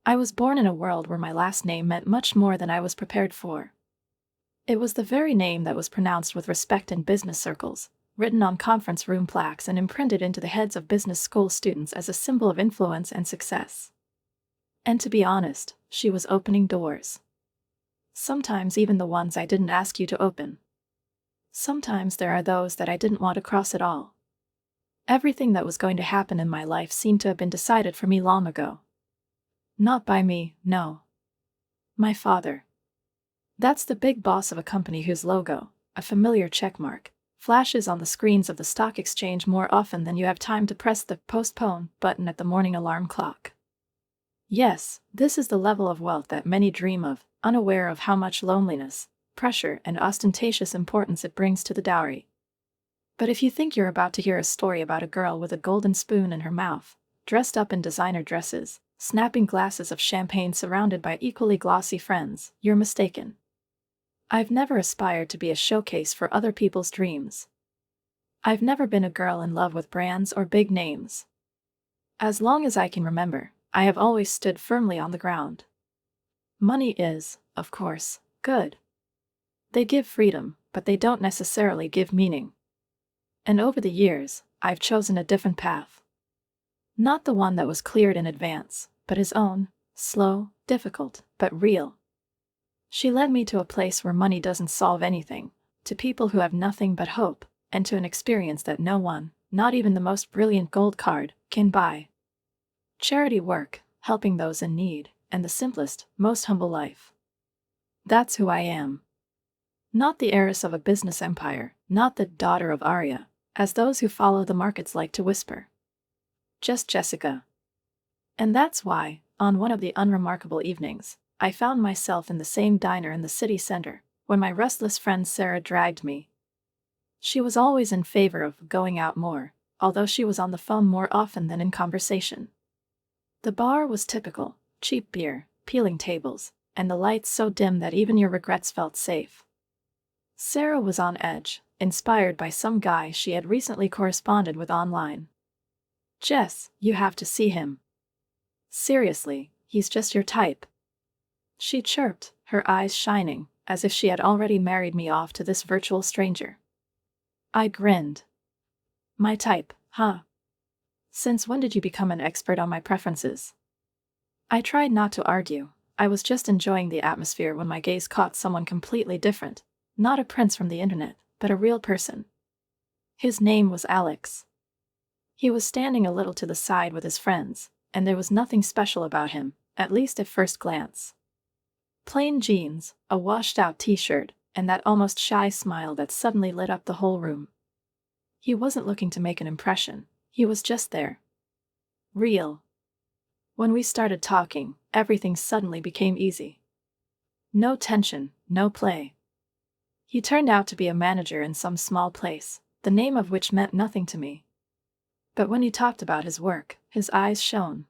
I was born in a world where my last name meant much more than I was prepared for. It was the very name that was pronounced with respect in business circles, written on conference room plaques and imprinted into the heads of business school students as a symbol of influence and success. And to be honest, she was opening doors. Sometimes even the ones I didn't ask you to open. Sometimes there are those that I didn't want to cross at all. Everything that was going to happen in my life seemed to have been decided for me long ago. Not by me, no. My father. That's the big boss of a company whose logo, a familiar checkmark, flashes on the screens of the stock exchange more often than you have time to press the postpone button at the morning alarm clock. Yes, this is the level of wealth that many dream of, unaware of how much loneliness, pressure, and ostentatious importance it brings to the dowry. But if you think you're about to hear a story about a girl with a golden spoon in her mouth, dressed up in designer dresses, snapping glasses of champagne surrounded by equally glossy friends, you're mistaken. I've never aspired to be a showcase for other people's dreams. I've never been a girl in love with brands or big names. As long as I can remember, I have always stood firmly on the ground. Money is, of course, good. They give freedom, but they don't necessarily give meaning. And over the years, I've chosen a different path. Not the one that was cleared in advance, but his own, slow, difficult, but real. She led me to a place where money doesn't solve anything, to people who have nothing but hope, and to an experience that no one, not even the most brilliant gold card, can buy. Charity work, helping those in need, and the simplest, most humble life. That's who I am. Not the heiress of a business empire, not the daughter of Arya, as those who follow the markets like to whisper. Just Jessica. And that's why, on one of the unremarkable evenings, I found myself in the same diner in the city center, when my restless friend Sarah dragged me. She was always in favor of going out more, although she was on the phone more often than in conversation. The bar was typical, cheap beer, peeling tables, and the lights so dim that even your regrets felt safe. Sarah was on edge, inspired by some guy she had recently corresponded with online. "Jess, you have to see him. Seriously, he's just your type." She chirped, her eyes shining, as if she had already married me off to this virtual stranger. I grinned. "My type, huh? Since when did you become an expert on my preferences?" I tried not to argue. I was just enjoying the atmosphere when my gaze caught someone completely different, not a prince from the internet, but a real person. His name was Alex. He was standing a little to the side with his friends, and there was nothing special about him, at least at first glance. Plain jeans, a washed-out t-shirt, and that almost shy smile that suddenly lit up the whole room. He wasn't looking to make an impression, he was just there. Real. When we started talking, everything suddenly became easy. No tension, no play. He turned out to be a manager in some small place, the name of which meant nothing to me. But when he talked about his work, his eyes shone.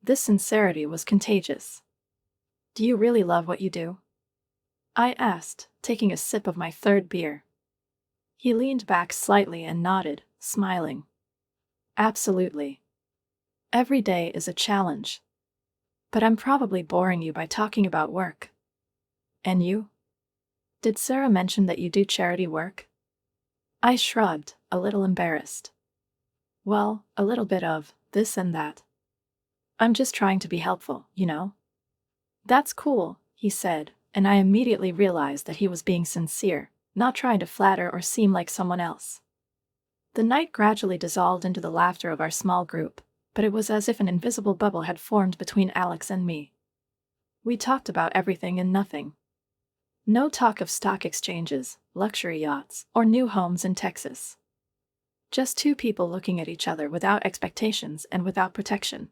This sincerity was contagious. "Do you really love what you do?" I asked, taking a sip of my third beer. He leaned back slightly and nodded, smiling. "Absolutely. Every day is a challenge. But I'm probably boring you by talking about work. And you? Did Sarah mention that you do charity work?" I shrugged, a little embarrassed. "Well, a little bit of this and that. I'm just trying to be helpful, you know?" "That's cool," he said, and I immediately realized that he was being sincere, not trying to flatter or seem like someone else. The night gradually dissolved into the laughter of our small group, but it was as if an invisible bubble had formed between Alex and me. We talked about everything and nothing. No talk of stock exchanges, luxury yachts, or new homes in Texas. Just two people looking at each other without expectations and without protection.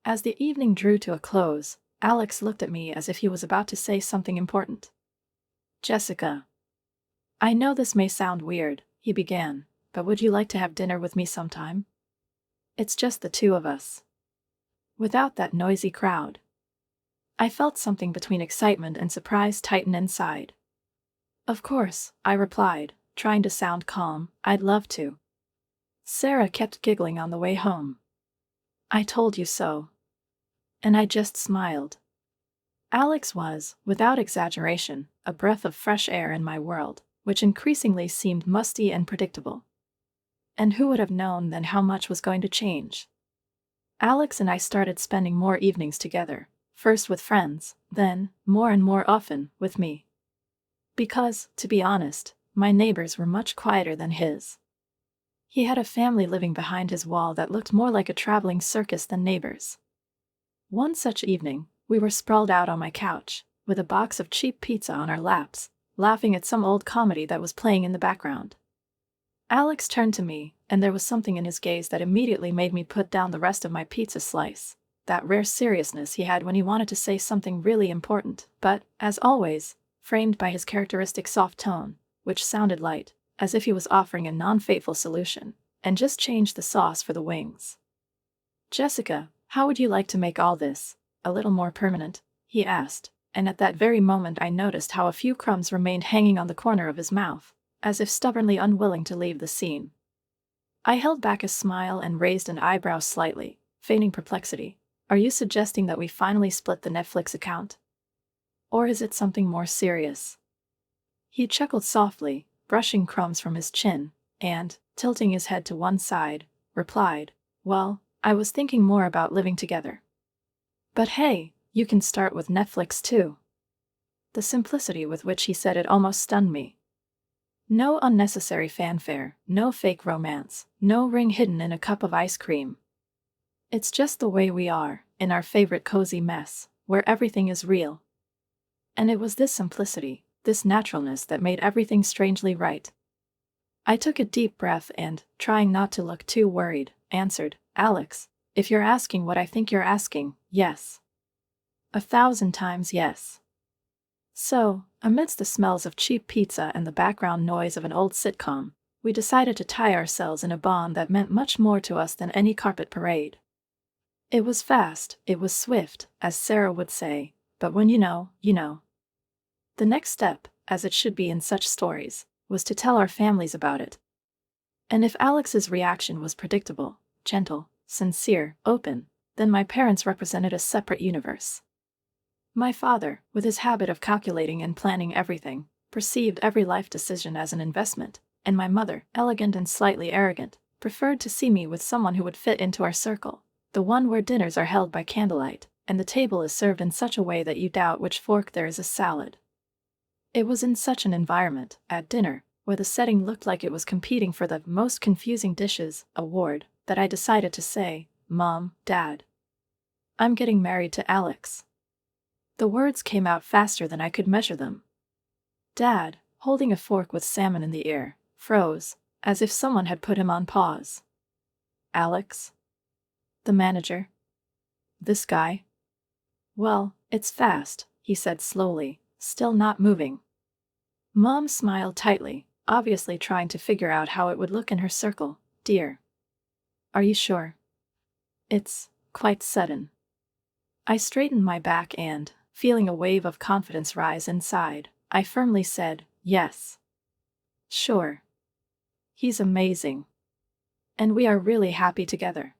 As the evening drew to a close, Alex looked at me as if he was about to say something important. "Jessica. I know this may sound weird," he began, "but would you like to have dinner with me sometime? It's just the two of us. Without that noisy crowd." I felt something between excitement and surprise tighten inside. "Of course," I replied, trying to sound calm, "I'd love to." Sarah kept giggling on the way home. "I told you so." And I just smiled. Alex was, without exaggeration, a breath of fresh air in my world, which increasingly seemed musty and predictable. And who would have known then how much was going to change? Alex and I started spending more evenings together, first with friends, then, more and more often, with me. Because, to be honest, my neighbors were much quieter than his. He had a family living behind his wall that looked more like a traveling circus than neighbors. One such evening, we were sprawled out on my couch, with a box of cheap pizza on our laps, laughing at some old comedy that was playing in the background. Alex turned to me, and there was something in his gaze that immediately made me put down the rest of my pizza slice, that rare seriousness he had when he wanted to say something really important, but, as always, framed by his characteristic soft tone, which sounded light, as if he was offering a non-fateful solution, and just changed the sauce for the wings. "Jessica, how would you like to make all this a little more permanent?" he asked, and at that very moment I noticed how a few crumbs remained hanging on the corner of his mouth, as if stubbornly unwilling to leave the scene. I held back a smile and raised an eyebrow slightly, feigning perplexity. "Are you suggesting that we finally split the Netflix account? Or is it something more serious?" He chuckled softly, brushing crumbs from his chin, and, tilting his head to one side, replied, "Well, I was thinking more about living together. But hey, you can start with Netflix too." The simplicity with which he said it almost stunned me. No unnecessary fanfare, no fake romance, no ring hidden in a cup of ice cream. It's just the way we are, in our favorite cozy mess, where everything is real. And it was this simplicity, this naturalness that made everything strangely right. I took a deep breath and, trying not to look too worried, answered, "Alex, if you're asking what I think you're asking, yes. 1,000 times yes." So, amidst the smells of cheap pizza and the background noise of an old sitcom, we decided to tie ourselves in a bond that meant much more to us than any carpet parade. It was fast, it was swift, as Sarah would say, but when you know, you know. The next step, as it should be in such stories, was to tell our families about it. And if Alex's reaction was predictable, gentle, sincere, open, then my parents represented a separate universe. My father, with his habit of calculating and planning everything, perceived every life decision as an investment, and my mother, elegant and slightly arrogant, preferred to see me with someone who would fit into our circle, the one where dinners are held by candlelight, and the table is served in such a way that you doubt which fork there is a salad. It was in such an environment, at dinner, where the setting looked like it was competing for the most confusing dishes award, that I decided to say, "Mom, Dad, I'm getting married to Alex." The words came out faster than I could measure them. Dad, holding a fork with salmon in the air, froze, as if someone had put him on pause. "Alex? The manager? This guy?" "Well, it's fast," he said slowly, still not moving. Mom smiled tightly, obviously trying to figure out how it would look in her circle. "Dear, are you sure? It's quite sudden." I straightened my back and, feeling a wave of confidence rise inside, I firmly said, "Yes. Sure. He's amazing. And we are really happy together."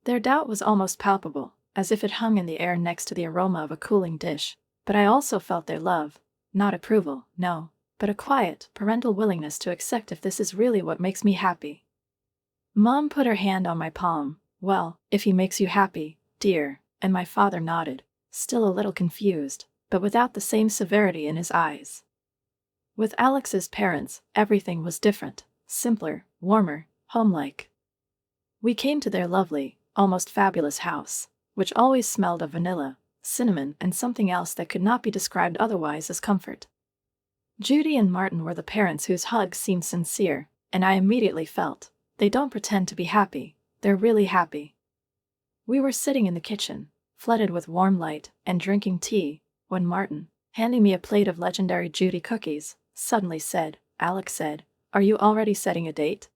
Their doubt was almost palpable, as if it hung in the air next to the aroma of a cooling dish, but I also felt their love, not approval, no, but a quiet, parental willingness to accept if this is really what makes me happy. Mom put her hand on my palm. "Well, if he makes you happy, dear," and my father nodded, still a little confused, but without the same severity in his eyes. With Alex's parents, everything was different, simpler, warmer, homelike. We came to their lovely, almost fabulous house, which always smelled of vanilla, cinnamon, and something else that could not be described otherwise as comfort. Judy and Martin were the parents whose hugs seemed sincere, and I immediately felt, they don't pretend to be happy, they're really happy. We were sitting in the kitchen, flooded with warm light, and drinking tea, when Martin, handing me a plate of legendary Judy cookies, suddenly said, "Alex said, are you already setting a date?"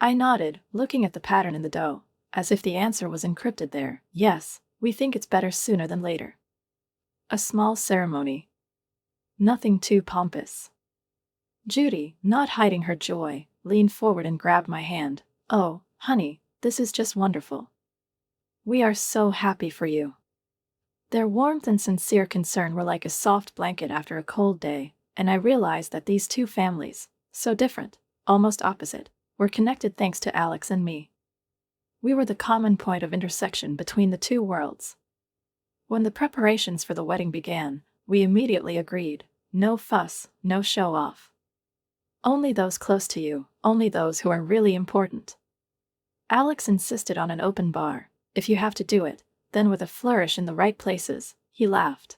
I nodded, looking at the pattern in the dough, as if the answer was encrypted there. "Yes, we think it's better sooner than later. A small ceremony. Nothing too pompous." Judy, not hiding her joy, leaned forward and grabbed my hand. "Oh, honey, this is just wonderful." We are so happy for you." Their warmth and sincere concern were like a soft blanket after a cold day, and I realized that these two families, so different, almost opposite, were connected thanks to Alex and me. We were the common point of intersection between the two worlds. When the preparations for the wedding began, we immediately agreed: no fuss, no show-off. Only those close to you, only those who are really important. Alex insisted on an open bar. If you have to do it, then with a flourish in the right places, he laughed.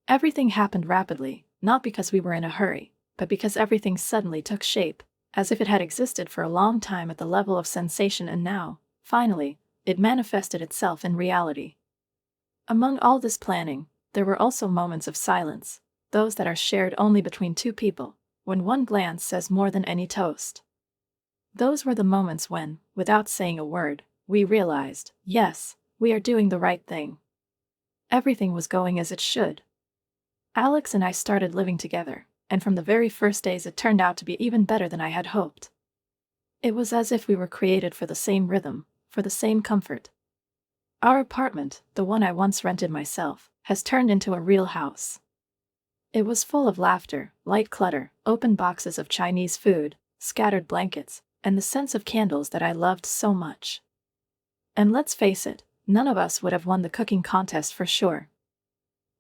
Everything happened rapidly, not because we were in a hurry, but because everything suddenly took shape, as if it had existed for a long time at the level of sensation, and now, finally, it manifested itself in reality. Among all this planning, there were also moments of silence, those that are shared only between two people, when one glance says more than any toast. Those were the moments when, without saying a word, we realized, yes, we are doing the right thing. Everything was going as it should. Alex and I started living together, and from the very first days it turned out to be even better than I had hoped. It was as if we were created for the same rhythm, for the same comfort. Our apartment, the one I once rented myself, has turned into a real house. It was full of laughter, light clutter, open boxes of Chinese food, scattered blankets, and the scents of candles that I loved so much. And let's face it, none of us would have won the cooking contest for sure.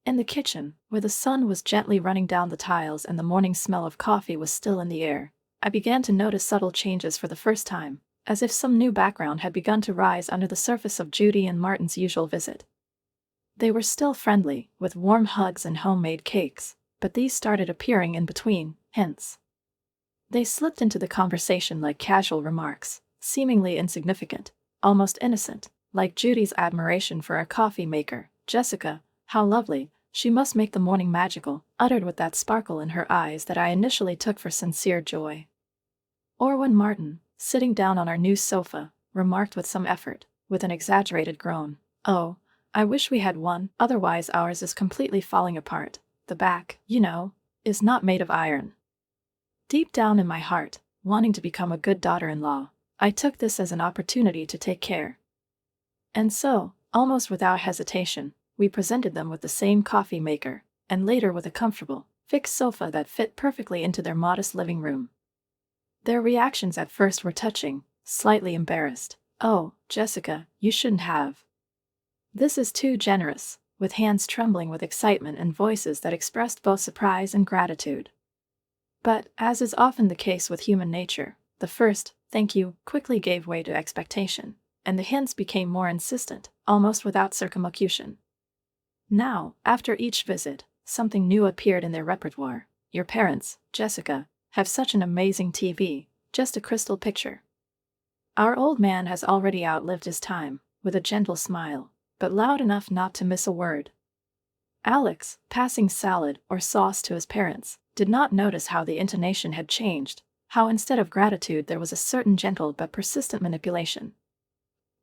In the kitchen, where the sun was gently running down the tiles and the morning smell of coffee was still in the air, I began to notice subtle changes for the first time, as if some new background had begun to rise under the surface of Judy and Martin's usual visit. They were still friendly, with warm hugs and homemade cakes, but these started appearing in between, hints. They slipped into the conversation like casual remarks, seemingly insignificant, almost innocent, like Judy's admiration for our coffee maker, Jessica. How lovely, she must make the morning magical, uttered with that sparkle in her eyes that I initially took for sincere joy. Or when Martin, sitting down on our new sofa, remarked with some effort, with an exaggerated groan, "Oh, I wish we had one, otherwise ours is completely falling apart. The back, is not made of iron." Deep down in my heart, wanting to become a good daughter-in-law, I took this as an opportunity to take care. And so, almost without hesitation, we presented them with the same coffee maker, and later with a comfortable, fixed sofa that fit perfectly into their modest living room. Their reactions at first were touching, slightly embarrassed. "Oh, Jessica, you shouldn't have. This is too generous," with hands trembling with excitement and voices that expressed both surprise and gratitude. But, as is often the case with human nature, the first "thank you" quickly gave way to expectation, and the hints became more insistent, almost without circumlocution. Now, after each visit, something new appeared in their repertoire. "Your parents, Jessica, have such an amazing TV, just a crystal picture." Our old man has already outlived his time, with a gentle smile, but loud enough not to miss a word. Alex, passing salad or sauce to his parents, did not notice how the intonation had changed, how instead of gratitude there was a certain gentle but persistent manipulation.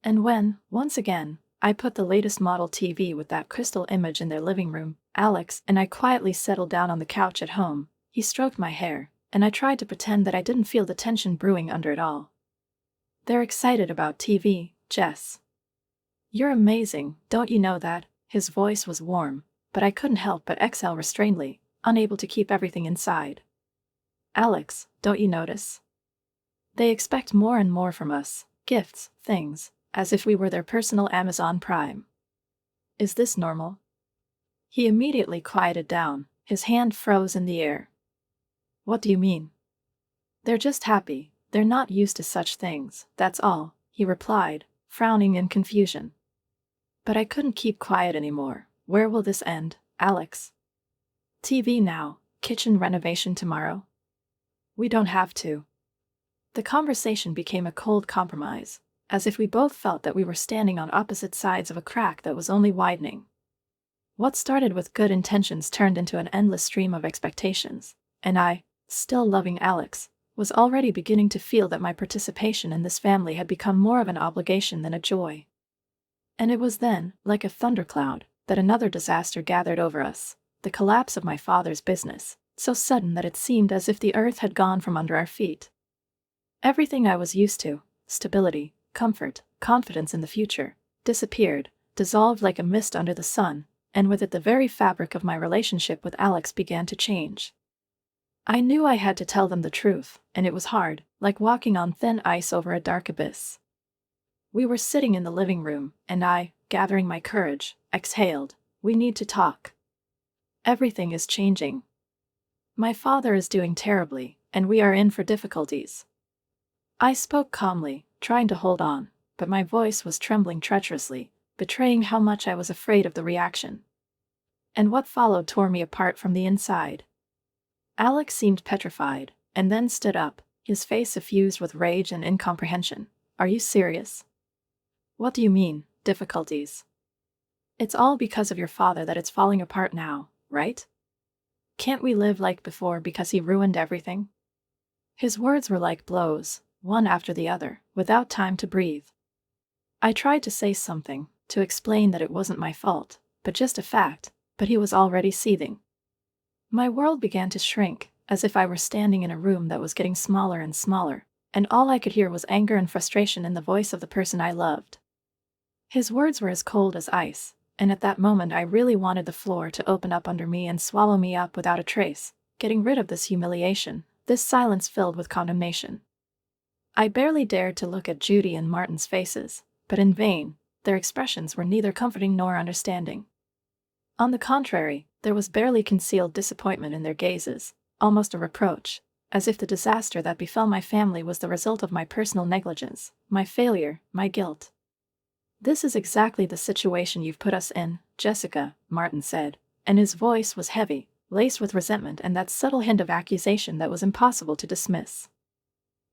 And when, once again, I put the latest model TV with that crystal image in their living room, Alex and I quietly settled down on the couch at home. He stroked my hair, and I tried to pretend that I didn't feel the tension brewing under it all. "They're excited about TV, Jess. You're amazing, don't you know that?" His voice was warm, but I couldn't help but exhale restrainedly, unable to keep everything inside. "Alex, don't you notice? They expect more and more from us, gifts, things, as if we were their personal Amazon Prime. Is this normal?" He immediately quieted down, his hand froze in the air. "What do you mean?" "They're just happy, they're not used to such things, that's all," he replied, frowning in confusion. But I couldn't keep quiet anymore. Where will this end, Alex? TV now, kitchen renovation tomorrow? We don't have to. The conversation became a cold compromise, as if we both felt that we were standing on opposite sides of a crack that was only widening. What started with good intentions turned into an endless stream of expectations, and I, still loving Alex, was already beginning to feel that my participation in this family had become more of an obligation than a joy. And it was then, like a thundercloud, that another disaster gathered over us, the collapse of my father's business, so sudden that it seemed as if the earth had gone from under our feet. Everything I was used to, stability, comfort, confidence in the future, disappeared, dissolved like a mist under the sun, and with it the very fabric of my relationship with Alex began to change. I knew I had to tell them the truth, and it was hard, like walking on thin ice over a dark abyss. We were sitting in the living room, and I, gathering my courage, exhaled. We need to talk. Everything is changing. My father is doing terribly, and we are in for difficulties. I spoke calmly, trying to hold on, but my voice was trembling treacherously, betraying how much I was afraid of the reaction. And what followed tore me apart from the inside. Alex seemed petrified, and then stood up, his face suffused with rage and incomprehension. Are you serious? What do you mean, difficulties? It's all because of your father that it's falling apart now, right? Can't we live like before because he ruined everything? His words were like blows, one after the other, without time to breathe. I tried to say something, to explain that it wasn't my fault, but just a fact, but he was already seething. My world began to shrink, as if I were standing in a room that was getting smaller and smaller, and all I could hear was anger and frustration in the voice of the person I loved. His words were as cold as ice, and at that moment I really wanted the floor to open up under me and swallow me up without a trace, getting rid of this humiliation, this silence filled with condemnation. I barely dared to look at Judy and Martin's faces, but in vain. Their expressions were neither comforting nor understanding. On the contrary, there was barely concealed disappointment in their gazes, almost a reproach, as if the disaster that befell my family was the result of my personal negligence, my failure, my guilt. This is exactly the situation you've put us in, Jessica, Martin said, and his voice was heavy, laced with resentment and that subtle hint of accusation that was impossible to dismiss.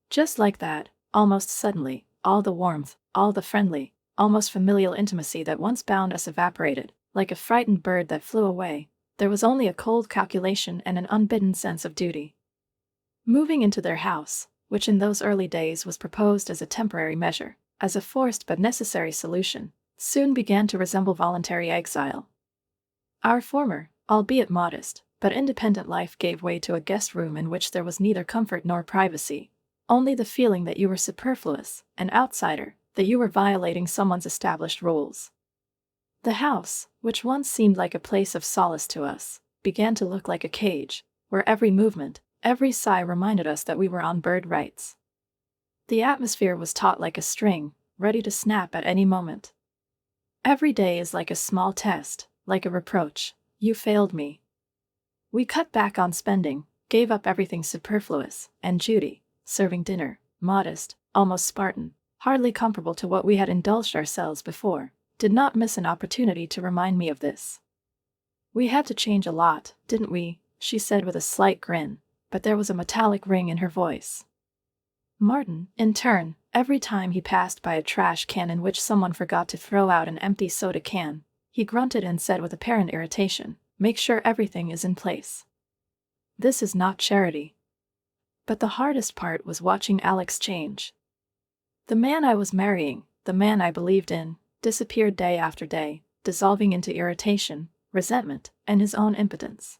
Just like that, almost suddenly, all the warmth, all the friendly, almost familial intimacy that once bound us evaporated, like a frightened bird that flew away. There was only a cold calculation and an unbidden sense of duty. Moving into their house, which in those early days was proposed as a temporary measure, as a forced but necessary solution, soon began to resemble voluntary exile. Our former, albeit modest, but independent life gave way to a guest room in which there was neither comfort nor privacy, only the feeling that you were superfluous, an outsider, that you were violating someone's established rules. The house, which once seemed like a place of solace to us, began to look like a cage, where every movement, every sigh reminded us that we were on bird rights. The atmosphere was taut like a string, ready to snap at any moment. Every day is like a small test, like a reproach. You failed me. We cut back on spending, gave up everything superfluous, and Judy, serving dinner, modest, almost Spartan, hardly comparable to what we had indulged ourselves before, did not miss an opportunity to remind me of this. We had to change a lot, didn't we? She said with a slight grin, but there was a metallic ring in her voice. Martin, in turn, every time he passed by a trash can in which someone forgot to throw out an empty soda can, he grunted and said with apparent irritation, "Make sure everything is in place." This is not charity. But the hardest part was watching Alex change. The man I was marrying, the man I believed in, disappeared day after day, dissolving into irritation, resentment, and his own impotence.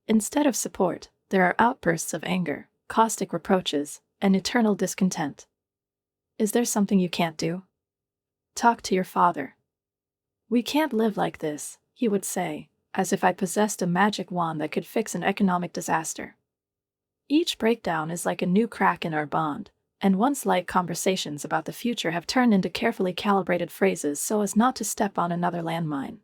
Instead of support, there are outbursts of anger, caustic reproaches, and eternal discontent. Is there something you can't do? Talk to your father. We can't live like this, he would say, as if I possessed a magic wand that could fix an economic disaster. Each breakdown is like a new crack in our bond, and once light conversations about the future have turned into carefully calibrated phrases so as not to step on another landmine.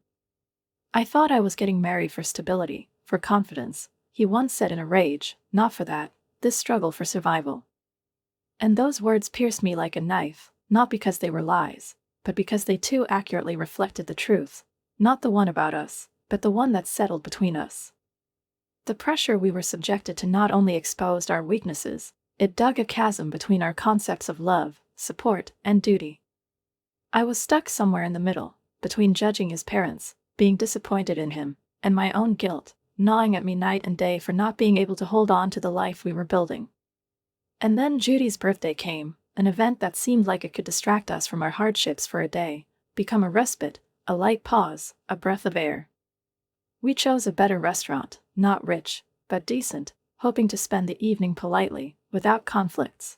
I thought I was getting married for stability, for confidence, he once said in a rage, not for that, this struggle for survival. And those words pierced me like a knife, not because they were lies, but because they too accurately reflected the truth, not the one about us, but the one that settled between us. The pressure we were subjected to not only exposed our weaknesses, it dug a chasm between our concepts of love, support, and duty. I was stuck somewhere in the middle, between judging his parents, being disappointed in him, and my own guilt, gnawing at me night and day for not being able to hold on to the life we were building. And then Judy's birthday came, an event that seemed like it could distract us from our hardships for a day, become a respite, a light pause, a breath of air. We chose a better restaurant, not rich, but decent, hoping to spend the evening politely, without conflicts.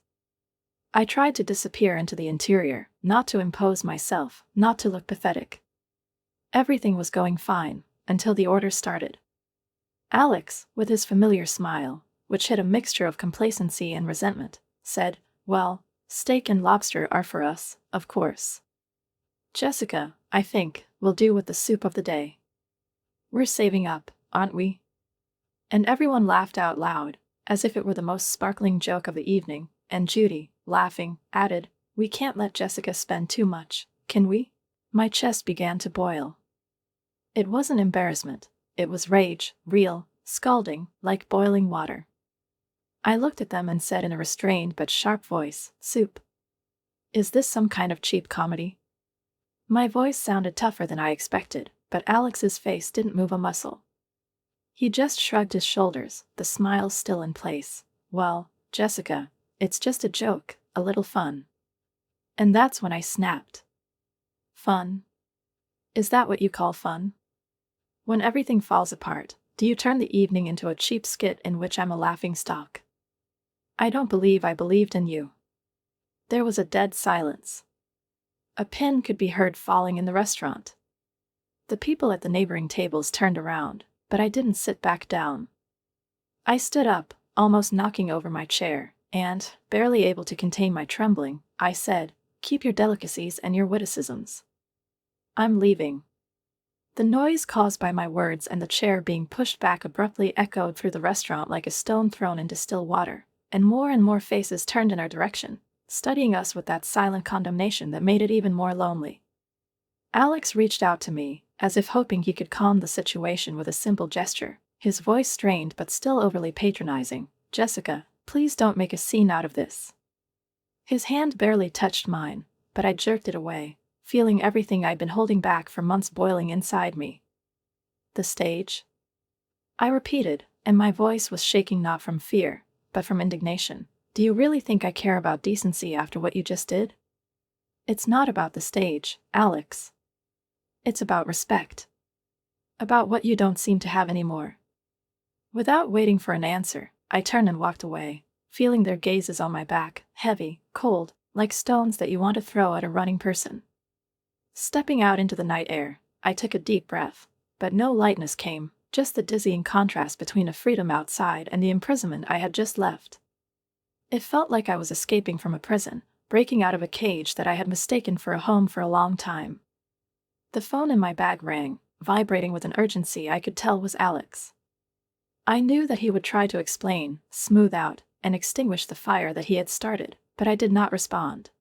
I tried to disappear into the interior, not to impose myself, not to look pathetic. Everything was going fine, until the order started. Alex, with his familiar smile, which hid a mixture of complacency and resentment, said, "Well, steak and lobster are for us, of course. Jessica, I think, will do with the soup of the day. We're saving up, aren't we?" And everyone laughed out loud, as if it were the most sparkling joke of the evening, and Judy, laughing, added, "We can't let Jessica spend too much, can we?" My chest began to boil. It wasn't embarrassment, it was rage, real, scalding, like boiling water. I looked at them and said in a restrained but sharp voice, "Soup. Is this some kind of cheap comedy?" My voice sounded tougher than I expected, but Alex's face didn't move a muscle. He just shrugged his shoulders, the smile still in place. "Well, Jessica, it's just a joke, a little fun." And that's when I snapped. Fun? Is that what you call fun? When everything falls apart, do you turn the evening into a cheap skit in which I'm a laughing stock? I don't believe I believed in you. There was a dead silence. A pin could be heard falling in the restaurant. The people at the neighboring tables turned around, but I didn't sit back down. I stood up, almost knocking over my chair, and, barely able to contain my trembling, I said, "Keep your delicacies and your witticisms. I'm leaving." The noise caused by my words and the chair being pushed back abruptly echoed through the restaurant like a stone thrown into still water, and more faces turned in our direction, studying us with that silent condemnation that made it even more lonely. Alex reached out to me, as if hoping he could calm the situation with a simple gesture, his voice strained but still overly patronizing. "Jessica, please don't make a scene out of this." His hand barely touched mine, but I jerked it away, feeling everything I'd been holding back for months boiling inside me. "The stage?" I repeated, and my voice was shaking not from fear, but from indignation. "Do you really think I care about decency after what you just did? It's not about the stage, Alex. It's about respect. About what you don't seem to have anymore." Without waiting for an answer, I turned and walked away, feeling their gazes on my back, heavy, cold, like stones that you want to throw at a running person. Stepping out into the night air, I took a deep breath, but no lightness came, just the dizzying contrast between a freedom outside and the imprisonment I had just left. It felt like I was escaping from a prison, breaking out of a cage that I had mistaken for a home for a long time. The phone in my bag rang, vibrating with an urgency I could tell was Alex. I knew that he would try to explain, smooth out, and extinguish the fire that he had started, but I did not respond.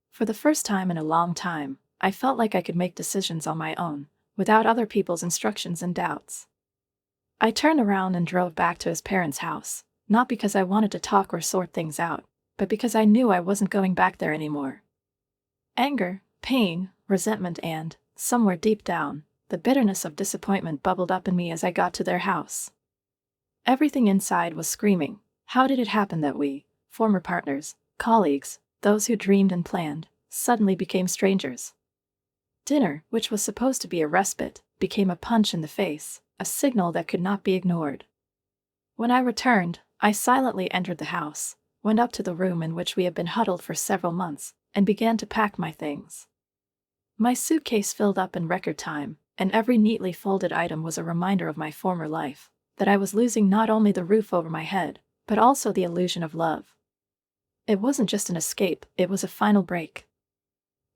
For the first time in a long time, I felt like I could make decisions on my own, without other people's instructions and doubts. I turned around and drove back to his parents' house, not because I wanted to talk or sort things out, but because I knew I wasn't going back there anymore. Anger, pain, resentment and, somewhere deep down, the bitterness of disappointment bubbled up in me as I got to their house. Everything inside was screaming, how did it happen that we, former partners, colleagues, those who dreamed and planned, suddenly became strangers? Dinner, which was supposed to be a respite, became a punch in the face, a signal that could not be ignored. When I returned, I silently entered the house, went up to the room in which we had been huddled for several months, and began to pack my things. My suitcase filled up in record time, and every neatly folded item was a reminder of my former life, that I was losing not only the roof over my head, but also the illusion of love. It wasn't just an escape, it was a final break.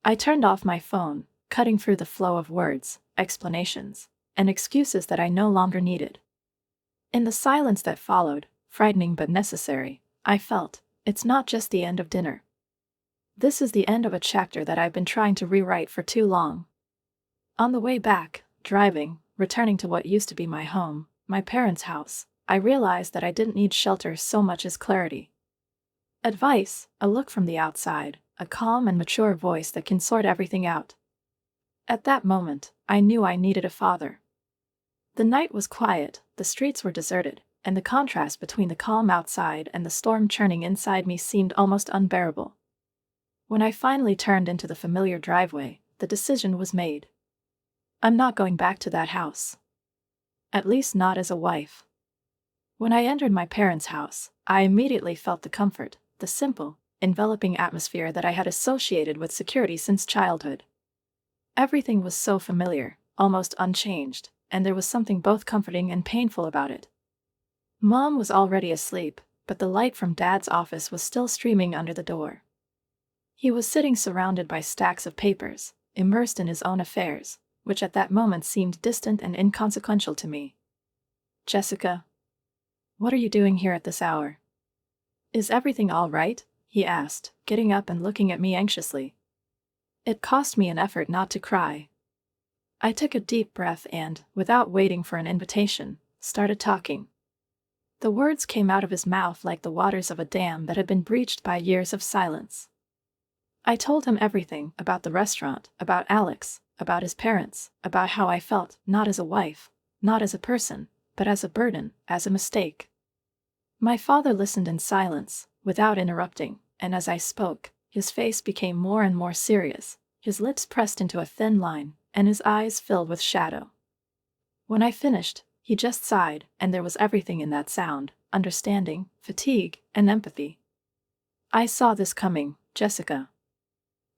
I turned off my phone, cutting through the flow of words, explanations, and excuses that I no longer needed. In the silence that followed, frightening but necessary, I felt, it's not just the end of dinner. This is the end of a chapter that I've been trying to rewrite for too long. On the way back, driving, returning to what used to be my home, my parents' house, I realized that I didn't need shelter so much as clarity. Advice, a look from the outside, a calm and mature voice that can sort everything out. At that moment, I knew I needed a father. The night was quiet, the streets were deserted, and the contrast between the calm outside and the storm churning inside me seemed almost unbearable. When I finally turned into the familiar driveway, the decision was made. I'm not going back to that house. At least not as a wife. When I entered my parents' house, I immediately felt the comfort, the simple, enveloping atmosphere that I had associated with security since childhood. Everything was so familiar, almost unchanged, and there was something both comforting and painful about it. Mom was already asleep, but the light from Dad's office was still streaming under the door. He was sitting surrounded by stacks of papers, immersed in his own affairs, which at that moment seemed distant and inconsequential to me. "Jessica, what are you doing here at this hour?" "Is everything all right?" he asked, getting up and looking at me anxiously. It cost me an effort not to cry. I took a deep breath and, without waiting for an invitation, started talking. The words came out of his mouth like the waters of a dam that had been breached by years of silence. I told him everything about the restaurant, about Alex, about his parents, about how I felt, not as a wife, not as a person, but as a burden, as a mistake. My father listened in silence, without interrupting, and as I spoke, his face became more and more serious, his lips pressed into a thin line, and his eyes filled with shadow. When I finished, he just sighed, and there was everything in that sound: understanding, fatigue, and empathy. "I saw this coming, Jessica.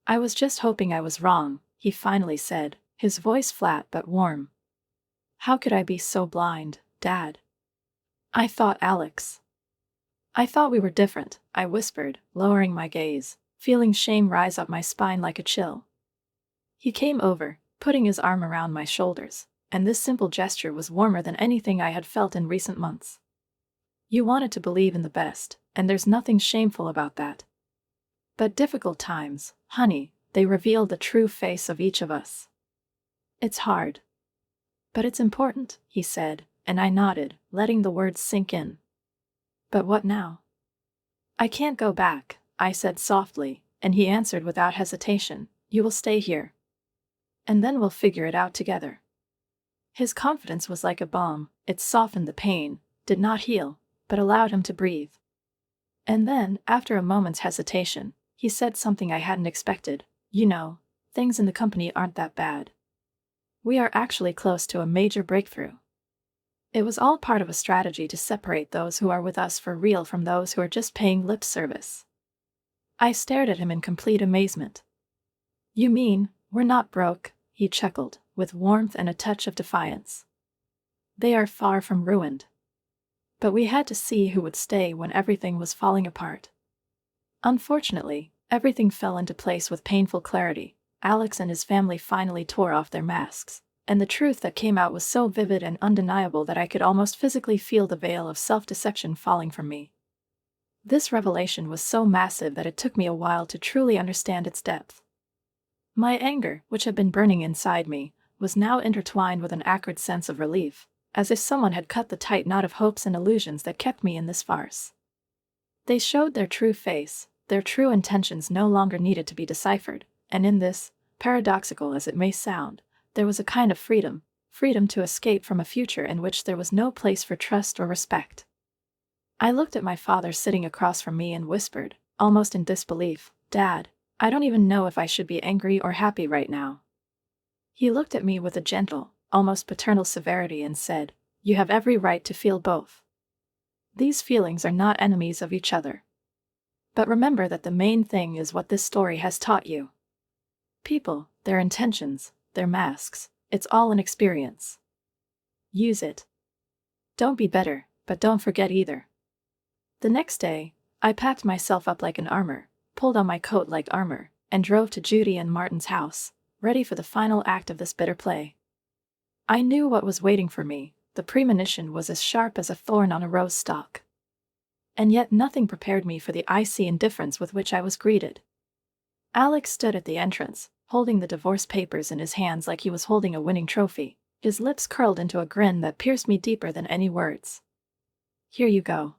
I was just hoping I was wrong," he finally said, his voice flat but warm. "How could I be so blind, Dad? I thought Alex. I thought we were different," I whispered, lowering my gaze, feeling shame rise up my spine like a chill. He came over, putting his arm around my shoulders, and this simple gesture was warmer than anything I had felt in recent months. "You wanted to believe in the best, and there's nothing shameful about that. But difficult times, honey, they reveal the true face of each of us. It's hard. But it's important," he said, and I nodded, letting the words sink in. "But what now?" "I can't go back," I said softly, and he answered without hesitation, "You will stay here. And then we'll figure it out together." His confidence was like a balm. It softened the pain, did not heal, but allowed him to breathe. And then, after a moment's hesitation, he said something I hadn't expected. "You know, things in the company aren't that bad. We are actually close to a major breakthrough. It was all part of a strategy to separate those who are with us for real from those who are just paying lip service." I stared at him in complete amazement. "You mean, we're not broke?" he chuckled, with warmth and a touch of defiance. "They are far from ruined. But we had to see who would stay when everything was falling apart. Unfortunately, everything fell into place with painful clarity. Alex and his family finally tore off their masks, and the truth that came out was so vivid and undeniable that I could almost physically feel the veil of self-deception falling from me. This revelation was so massive that it took me a while to truly understand its depth. My anger, which had been burning inside me, was now intertwined with an acrid sense of relief, as if someone had cut the tight knot of hopes and illusions that kept me in this farce. They showed their true face, their true intentions no longer needed to be deciphered, and in this, paradoxical as it may sound, there was a kind of freedom to escape from a future in which there was no place for trust or respect. I looked at my father sitting across from me and whispered, almost in disbelief, "Dad, I don't even know if I should be angry or happy right now." He looked at me with a gentle, almost paternal severity and said, "You have every right to feel both. These feelings are not enemies of each other. But remember that the main thing is what this story has taught you. People, their intentions, their masks, it's all an experience. Use it. Don't be bitter, but don't forget either." The next day, I packed myself up like an armor, pulled on my coat like armor, and drove to Judy and Martin's house, ready for the final act of this bitter play. I knew what was waiting for me. The premonition was as sharp as a thorn on a rose stalk. And yet nothing prepared me for the icy indifference with which I was greeted. Alex stood at the entrance, holding the divorce papers in his hands like he was holding a winning trophy, his lips curled into a grin that pierced me deeper than any words. "Here you go.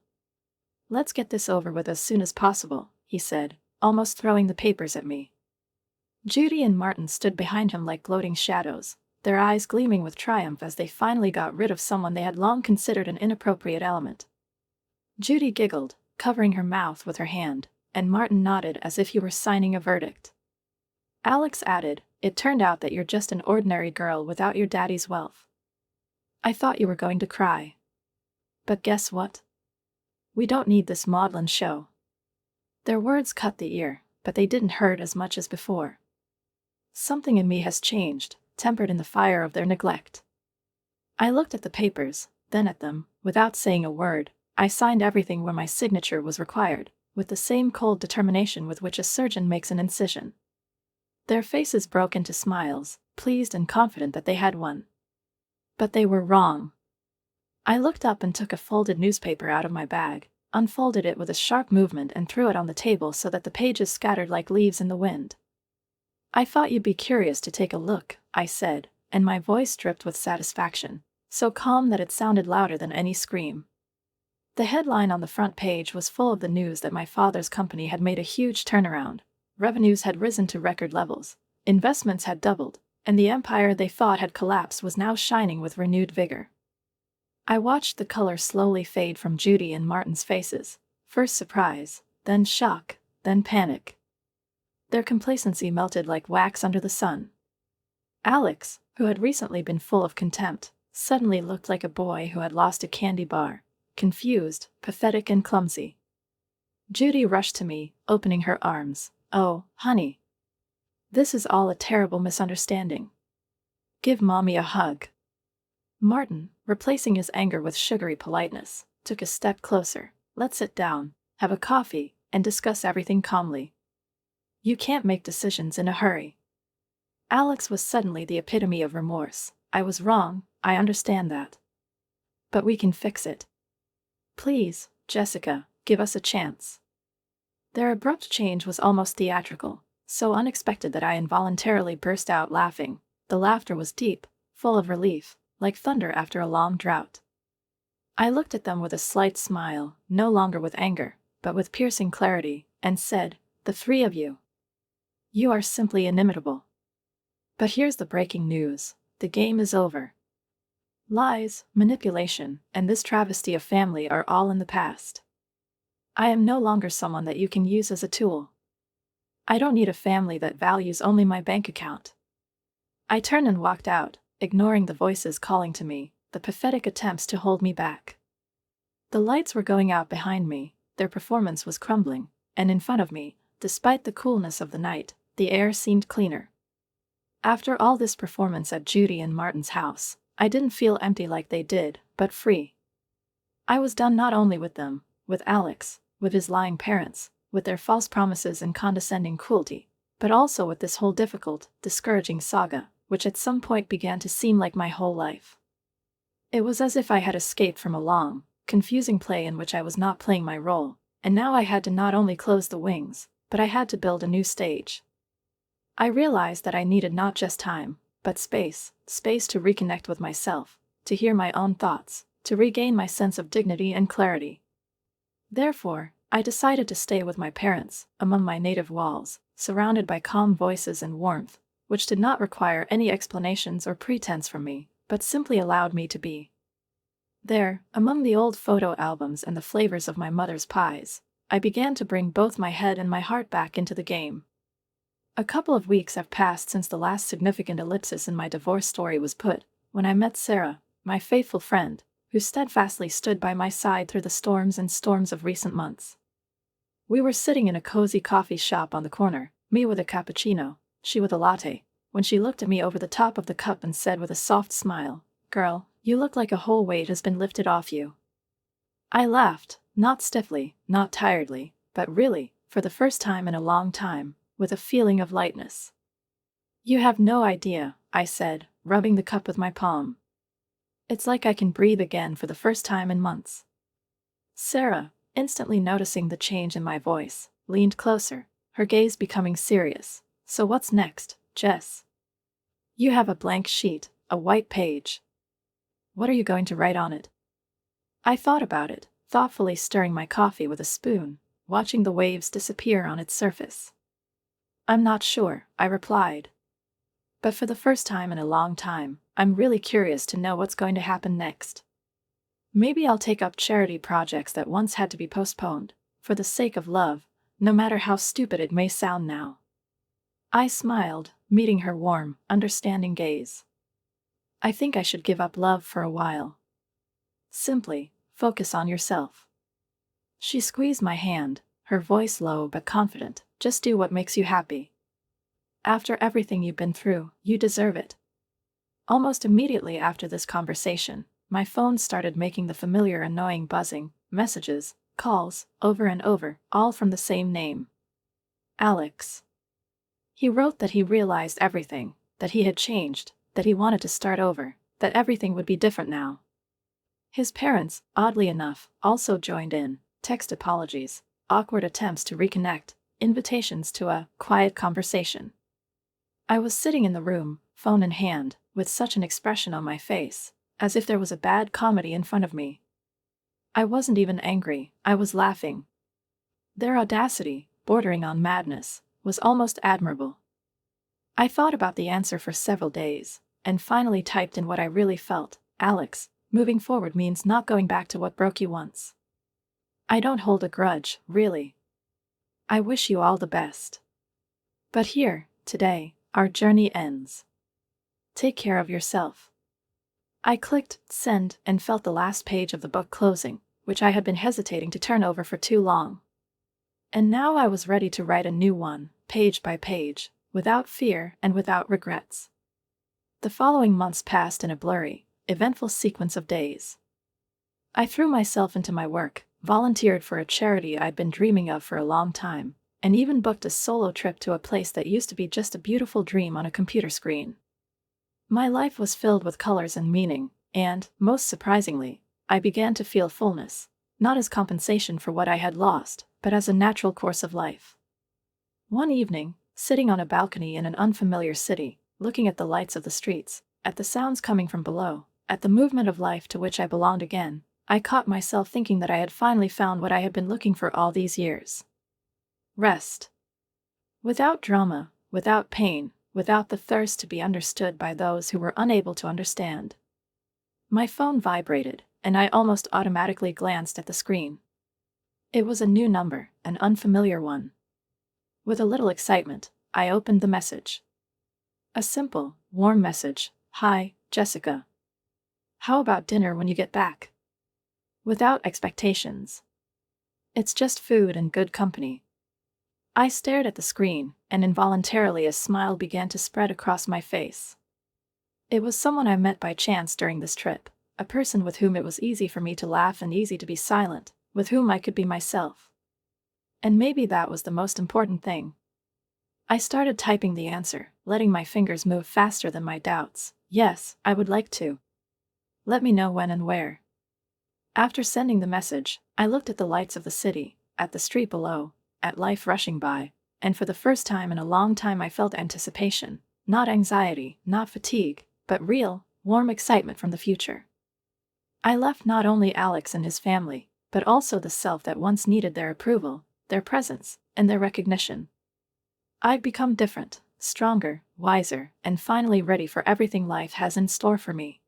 Let's get this over with as soon as possible," he said, almost throwing the papers at me. Judy and Martin stood behind him like gloating shadows, their eyes gleaming with triumph as they finally got rid of someone they had long considered an inappropriate element. Judy giggled, covering her mouth with her hand, and Martin nodded as if he were signing a verdict. Alex added, "It turned out that you're just an ordinary girl without your daddy's wealth. I thought you were going to cry. But guess what? We don't need this maudlin show. Their words cut the ear, but they didn't hurt as much as before. Something in me has changed, tempered in the fire of their neglect. I looked at the papers, then at them. Without saying a word, I signed everything where my signature was required, with the same cold determination with which a surgeon makes an incision. Their faces broke into smiles, pleased and confident that they had won. But they were wrong. I looked up and took a folded newspaper out of my bag, unfolded it with a sharp movement and threw it on the table so that the pages scattered like leaves in the wind. "I thought you'd be curious to take a look," I said, and my voice dripped with satisfaction, so calm that it sounded louder than any scream. The headline on the front page was full of the news that my father's company had made a huge turnaround. Revenues had risen to record levels, investments had doubled, and the empire they thought had collapsed was now shining with renewed vigor. I watched the color slowly fade from Judy and Martin's faces, first surprise, then shock, then panic. Their complacency melted like wax under the sun. Alex, who had recently been full of contempt, suddenly looked like a boy who had lost a candy bar, confused, pathetic and clumsy. Judy rushed to me, opening her arms. "Oh, honey. This is all a terrible misunderstanding. Give Mommy a hug." Martin, replacing his anger with sugary politeness, took a step closer. "Let's sit down, have a coffee, and discuss everything calmly. You can't make decisions in a hurry." Alex was suddenly the epitome of remorse. "I was wrong, I understand that. But we can fix it. Please, Jessica, give us a chance." Their abrupt change was almost theatrical, so unexpected that I involuntarily burst out laughing. The laughter was deep, full of relief, like thunder after a long drought. I looked at them with a slight smile, no longer with anger, but with piercing clarity, and said, "The three of you. You are simply inimitable. But here's the breaking news. The game is over. Lies, manipulation, and this travesty of family are all in the past. I am no longer someone that you can use as a tool. I don't need a family that values only my bank account." I turned and walked out, ignoring the voices calling to me, the pathetic attempts to hold me back. The lights were going out behind me, their performance was crumbling, and in front of me, despite the coolness of the night, the air seemed cleaner. After all this performance at Judy and Martin's house, I didn't feel empty like they did, but free. I was done not only with them, with Alex, with his lying parents, with their false promises and condescending cruelty, but also with this whole difficult, discouraging saga, which at some point began to seem like my whole life. It was as if I had escaped from a long, confusing play in which I was not playing my role, and now I had to not only close the wings, but I had to build a new stage. I realized that I needed not just time, but space to reconnect with myself, to hear my own thoughts, to regain my sense of dignity and clarity. Therefore, I decided to stay with my parents, among my native walls, surrounded by calm voices and warmth, which did not require any explanations or pretense from me, but simply allowed me to be. There, among the old photo albums and the flavors of my mother's pies, I began to bring both my head and my heart back into the game. A couple of weeks have passed since the last significant ellipsis in my divorce story was put, when I met Sarah, my faithful friend, who steadfastly stood by my side through the storms and storms of recent months. We were sitting in a cozy coffee shop on the corner, me with a cappuccino, she with a latte, when she looked at me over the top of the cup and said with a soft smile, "Girl, you look like a whole weight has been lifted off you." I laughed, not stiffly, not tiredly, but really, for the first time in a long time, with a feeling of lightness. "You have no idea," I said, rubbing the cup with my palm. "It's like I can breathe again for the first time in months." Sarah, instantly noticing the change in my voice, leaned closer, her gaze becoming serious. "So what's next, Jess? You have a blank sheet, a white page. What are you going to write on it?" I thought about it, thoughtfully stirring my coffee with a spoon, watching the waves disappear on its surface. "I'm not sure," I replied. "But for the first time in a long time, I'm really curious to know what's going to happen next. Maybe I'll take up charity projects that once had to be postponed, for the sake of love, no matter how stupid it may sound now." I smiled, meeting her warm, understanding gaze. "I think I should give up love for a while. Simply, focus on yourself." She squeezed my hand, her voice low but confident. Just do what makes you happy. After everything you've been through, you deserve it. Almost immediately after this conversation, my phone started making the familiar annoying buzzing, messages, calls, over and over, all from the same name. Alex. He wrote that he realized everything, that he had changed, that he wanted to start over, that everything would be different now. His parents, oddly enough, also joined in, text apologies, awkward attempts to reconnect, invitations to a quiet conversation. I was sitting in the room, phone in hand, with such an expression on my face, as if there was a bad comedy in front of me. I wasn't even angry, I was laughing. Their audacity, bordering on madness, was almost admirable. I thought about the answer for several days, and finally typed in what I really felt. Alex, moving forward means not going back to what broke you once. I don't hold a grudge, really. I wish you all the best. But here, today, our journey ends. Take care of yourself. I clicked send and felt the last page of the book closing, which I had been hesitating to turn over for too long. And now I was ready to write a new one, page by page, without fear and without regrets. The following months passed in a blurry, eventful sequence of days. I threw myself into my work, volunteered for a charity I'd been dreaming of for a long time, and even booked a solo trip to a place that used to be just a beautiful dream on a computer screen. My life was filled with colors and meaning, and, most surprisingly, I began to feel fullness, not as compensation for what I had lost, but as a natural course of life. One evening, sitting on a balcony in an unfamiliar city, looking at the lights of the streets, at the sounds coming from below, at the movement of life to which I belonged again, I caught myself thinking that I had finally found what I had been looking for all these years. Rest. Without drama, without pain, without the thirst to be understood by those who were unable to understand. My phone vibrated, and I almost automatically glanced at the screen. It was a new number, an unfamiliar one. With a little excitement, I opened the message. A simple, warm message. Hi, Jessica. How about dinner when you get back? Without expectations. It's just food and good company. I stared at the screen, and involuntarily a smile began to spread across my face. It was someone I met by chance during this trip, a person with whom it was easy for me to laugh and easy to be silent, with whom I could be myself. And maybe that was the most important thing. I started typing the answer, letting my fingers move faster than my doubts. Yes, I would like to. Let me know when and where. After sending the message, I looked at the lights of the city, at the street below, at life rushing by, and for the first time in a long time I felt anticipation, not anxiety, not fatigue, but real, warm excitement from the future. I left not only Alex and his family, but also the self that once needed their approval, their presence, and their recognition. I've become different, stronger, wiser, and finally ready for everything life has in store for me.